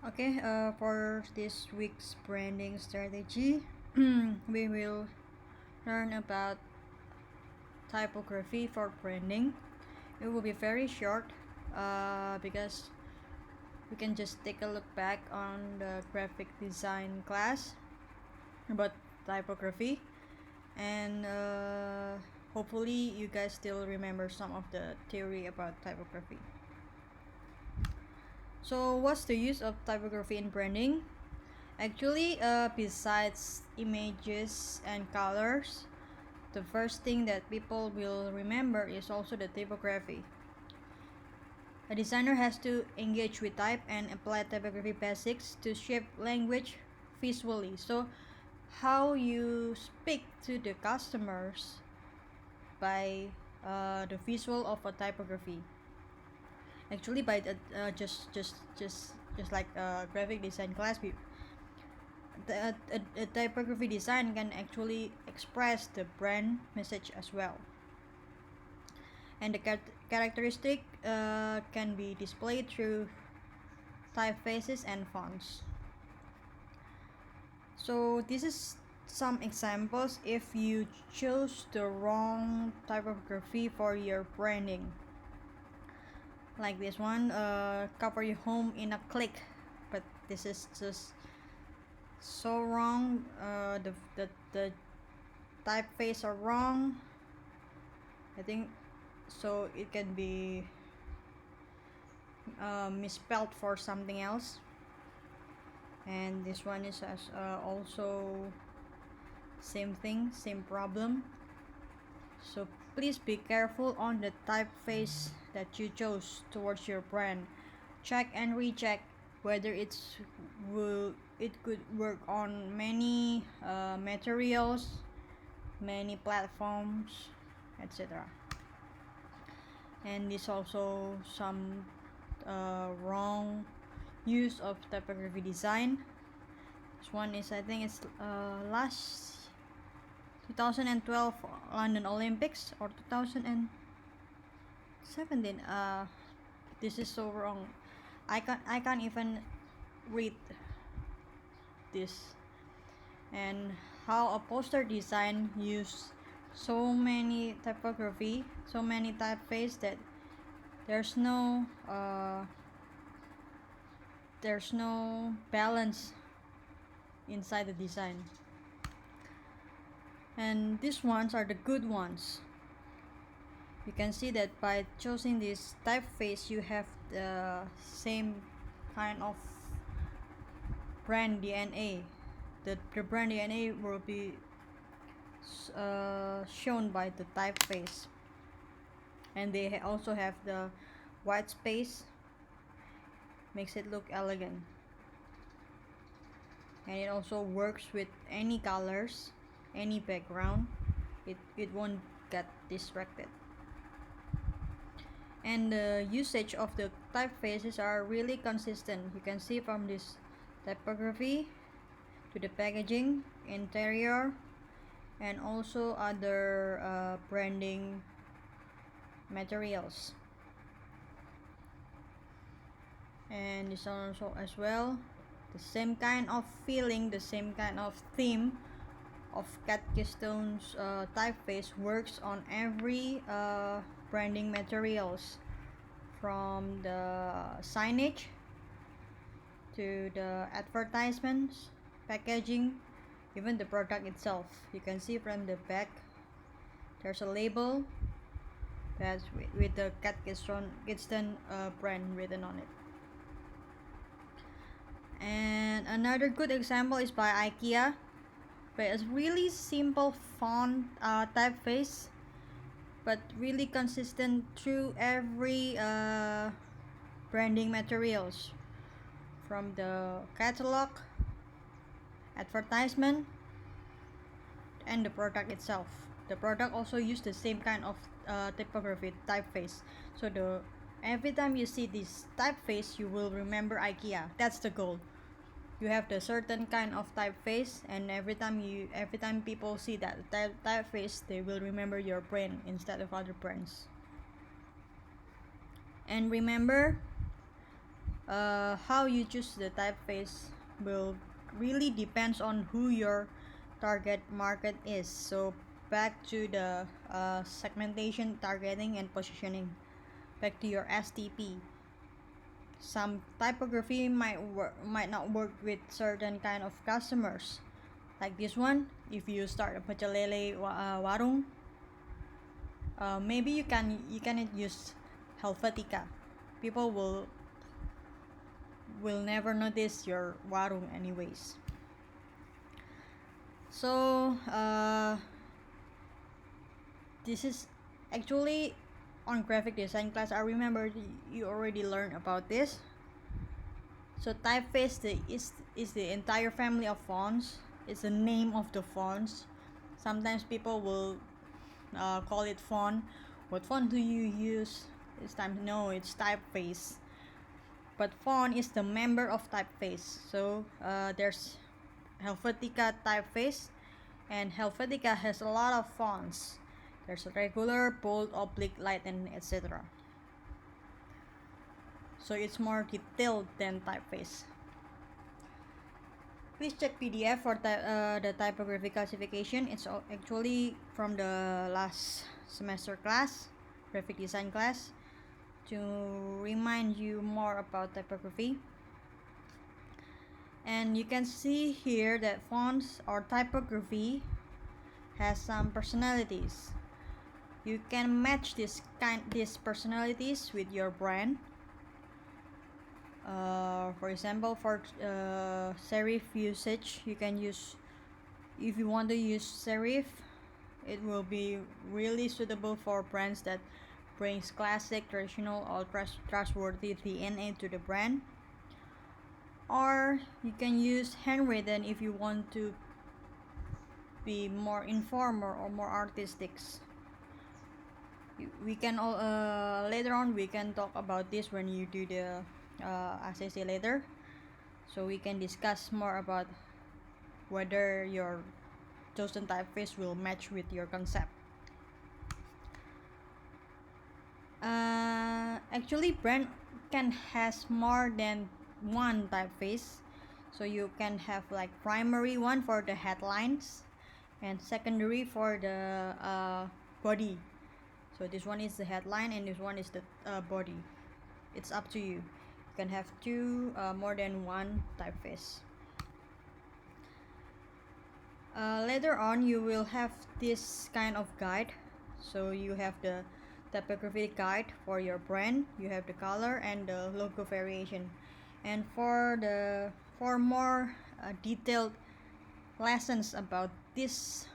Okay, for this week's branding strategy, we will learn about typography for branding. It will be very short because we can just take a look back on the graphic design class about typography, and hopefully you guys still remember some of the theory about typography. So what's the use of typography in branding? Actually, besides images and colors, the first thing that people will remember is also the typography. A designer has to engage with type and apply typography basics to shape language visually. So, how you speak to the customers by the visual of a typography. Actually, by the just like graphic design class, the typography design can actually express the brand message as well, and the characteristic can be displayed through typefaces and fonts. So this is some examples if you chose the wrong typography for your branding, like this one, cover your home in a click, but this is just so wrong. The typeface are wrong, I think, so it can be misspelled for something else. And this one is also same thing, same problem. So please be careful on the typeface that you chose towards your brand. Check and recheck whether it could work on many materials, many platforms, etc. And this also some wrong use of typography design. This one is, I think it's last 2012 London Olympics or 2017. This is so wrong. I can't even read this. And how a poster design use so many typography, so many typeface that there's no balance inside the design. And these ones are the good ones. You can see that by choosing this typeface you have the same kind of brand DNA. The brand DNA will be shown by the typeface, and they also have the white space, makes it look elegant, and it also works with any colors, any background. It won't get distracted. And the usage of the typefaces are really consistent. You can see from this typography to the packaging, interior, and also other branding materials. And this also as well, the same kind of feeling, the same kind of theme of Cat Keystone's typeface works on every branding materials, from the signage to the advertisements, packaging, even the product itself. You can see from the back there's a label that's with the Cat Keystone brand written on it. And another good example is by IKEA, by a really simple font typeface, but really consistent through every branding materials, from the catalog, advertisement, and the product itself. The product also use the same kind of typography typeface, so every time you see this typeface you will remember IKEA. That's the goal. You have the certain kind of typeface, and every time people see that typeface, they will remember your brand instead of other brands. And remember, how you choose the typeface will really depends on who your target market is. So back to the segmentation, targeting, and positioning. Back to your STP. Some typography might not work with certain kind of customers. Like this one, if you start a pecelele warung, maybe you can use Helvetica. People will never notice your warung anyways. So this is actually on graphic design class. I remember you already learned about this. So typeface is the entire family of fonts. It's the name of the fonts. Sometimes people will call it font. What font do you use this time? No, it's typeface. But font is the member of typeface. So there's Helvetica typeface, and Helvetica has a lot of fonts. There's regular, bold, oblique, light, and etc. So it's more detailed than typeface. Please check PDF for the typography classification. It's actually from the last semester class, graphic design class, to remind you more about typography. And you can see here that fonts or typography has some personalities. You can match these personalities with your brand. For example, for serif usage, you can use, if you want to use serif, it will be really suitable for brands that brings classic, traditional, or trustworthy DNA to the brand. Or you can use handwritten if you want to be more informal or more artistic. We can later on we can talk about this when you do the assessment later, so we can discuss more about whether your chosen typeface will match with your concept. Actually, brand can has more than one typeface, so you can have like primary one for the headlines and secondary for the body. So this one is the headline and this one is the body. It's up to you. You can have two more than one typeface. Later on you will have this kind of guide. So you have the typography guide for your brand, you have the color and the logo variation. And for more detailed lessons about this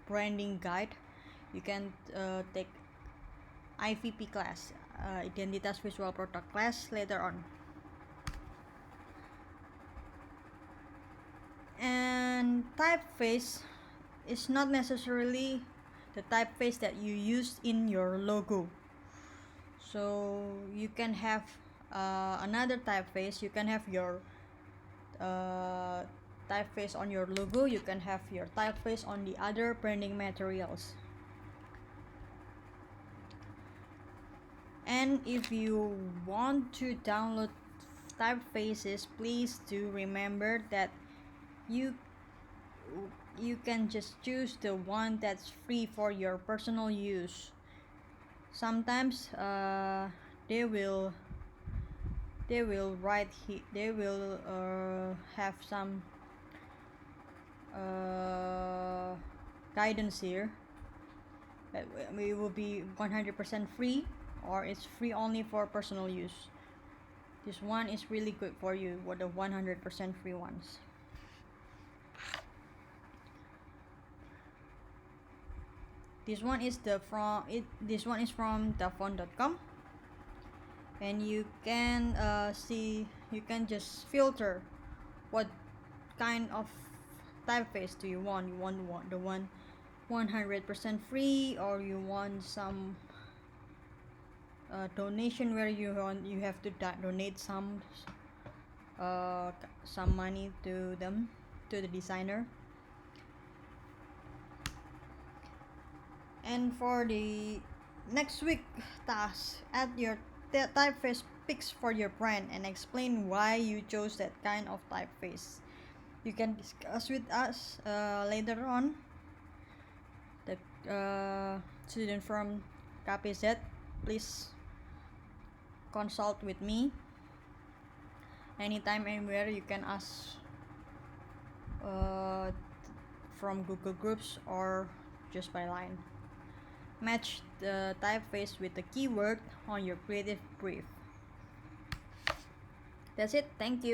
branding guide, you can take IVP class, Identitas Visual Product class, later on. And typeface is not necessarily the typeface that you use in your logo. So you can have another typeface. You can have your typeface on your logo. You can have your typeface on the other branding materials. And if you want to download typefaces, please do remember that you can just choose the one that's free for your personal use. Sometimes they will have some guidance here that it will be 100% free, or it's free only for personal use. This one is really good for you, with the 100% free ones. This one is from thefont.com, and you can see, you can just filter what kind of typeface do you want. You want the one 100% free, or you want some donation where you have to donate some money to the designer. And for the next week task, add your typeface pics for your brand and explain why you chose that kind of typeface. You can discuss with us later on. The student from KPZ, please consult with me anytime, anywhere. You can ask uh, from Google Groups or just by line. Match the typeface with the keyword on your creative brief. That's it. Thank you.